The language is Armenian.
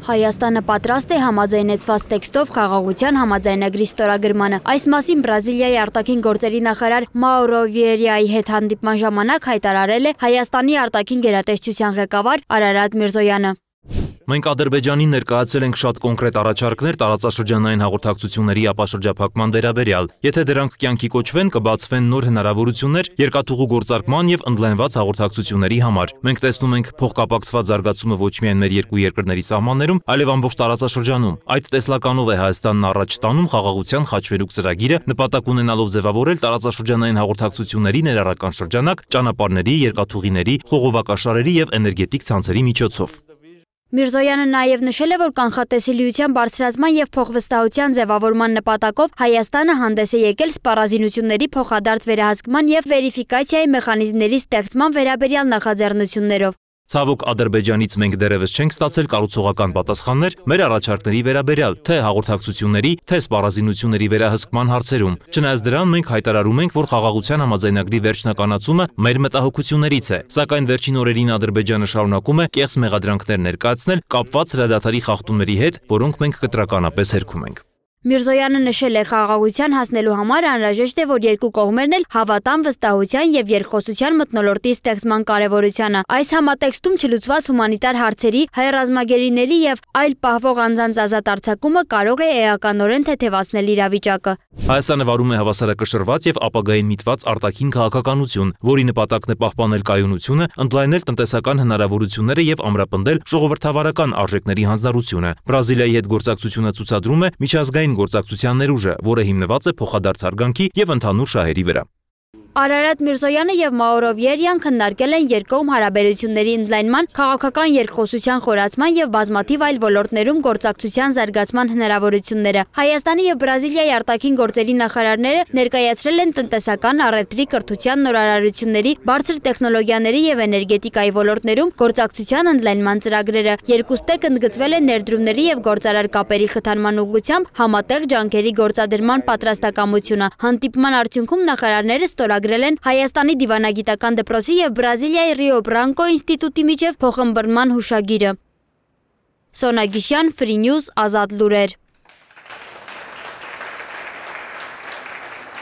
Հայաստանը պատրաստ է համաձայնեցված տեքստով խաղաղության համաձայնագրի ստորագրմանը։ Այս մասին Բրազիլիայի արտաքին գործերի նախարար Մաուրո Վիերիայի հետ հանդիպման ժամանակ հայտարարել է Հայաստանի արտաքին գերատեսչության ղեկավար Արարատ Միրզոյանը։ Մենք Ադրբեջանին ներկայացել ենք շատ կոնկրետ առաջարկներ տարածաշրջանային հաղորդակցությունների ապաշրջափակման վերաբերյալ։ Եթե դրանք կյանքի կոչվեն, կբացվեն նոր հնարավորություններ երկաթուղու գործարկման եւ ընդլայնված հաղորդակցությունների համար։ Մենք տեսնում ենք փոխկապակցված զարգացումը ոչ միայն մեր երկու երկրների սահմաններում, այլև ամբողջ տարածաշրջանում։ Այդ տեսլականով է Հայաստանն առաջ տանում խաղաղության խաչմերուկ ծրագիրը, նպատակ ունենալով ձևավորել տարածաշրջանային հաղորդակցությունների ներառական շրջանակ ճանապարհների, երկաթուղիների, խողովակաշարերի եւ էներգետիկ ցանցերի միջոցով։ Միրզոյանը նաև նշել է, որ կանխատեսելիության բարձրացման եւ փոխվստահության ձևավորման նպատակով Հայաստանը հանդես է եկել սպառազինությունների փոխադարձ վերահսկման եւ վերիֆիկացիայի մեխանիզմների ստեղծման վերաբերյալ նախաձեռնություններով։ Ցավոք Ադրբեջանից մենք դեռևս չենք ստացել կառուցողական պատասխաններ մեր առաջարկների վերաբերյալ, թե հաղորդակցությունների, թե սպառազինությունների վերահսկման հարցերում։ Չնայած դրան մենք հայտարարում ենք, որ խաղաղության համաձայնագրի վերջնականացումը մեր մտահոգություններից է, սակայն վերջին օրերին Ադրբեջանը շարունակում է կեղծ մեղադրանքներ ներկայացնել կապված հրադադարի խախտումների հետ, որոնք մենք կտրականապես հերքում ենք։ Միրզոյանը նշել է, խաղաղության հասնելու համար անհրաժեշտ է, որ երկու կողմերն էլ հավատան վստահության եւ երկխոսության մթնոլորտի ստեղծման կարեւորությանը։ Այս համատեքստում չլուծված հումանիտար հարցերի, հայ ռազմագերիների եւ այլ պահվող անձանց ազատ արձակումը կարող է էականորեն թեթևացնել իրավիճակը։ Հայաստանը վարում է հավասարակշռված եւ ապագային միտված արտաքին քաղաքականություն, որի նպատակն է պահպանել կայունությունը, ընդլայնել տնտեսական հնարավորությունները եւ ամրապնդել ժողովրդավարական արժեքների հանձնառությունը։ Բրազիլիայի հետ գործակցությունը ցուցադրում է միջազգային գործակցության ներուժը, որը հիմնված է փոխադարձ հարգանքի եւ ընդհանուր շահերի վրա։ Արարատ Միրզոյանը եւ Մաուրո Վիերիան քննարկել են երկկողմ հարաբերությունների ընդլայնման, քաղաքական երկխոսության խորացման եւ բազմաթիվ այլ ոլորտներում գործակցության զարգացման հնարավորությունները։ Հայաստանի եւ Բրազիլիայի արտաքին գործերի նախարարները ներկայացրել են տնտեսական, առևտրի, կրթության նորարարությունների, բարձր տեխնոլոգիաների եւ էներգետիկայի ոլորտներում գործակցության ընդլայնման ծրագրերը։ Երկուստեք ընդգծվել են ներդրումների եւ գործարար կապերի խթանման ուղղությամբ համատեղ ջանքերի գործադրման պատրաստակամությունը։ Հանդիպման արդյունքում նախարարները ստորագրել են Հայաստանի դիվանագիտական դպրոցի եւ Բրազիլիայի Ռիո Բրանկո ինստիտուտի միջև փոխըմբռնման հուշագիրը։ Սոնա Գիշյան, Free News, Ազատ լուրեր։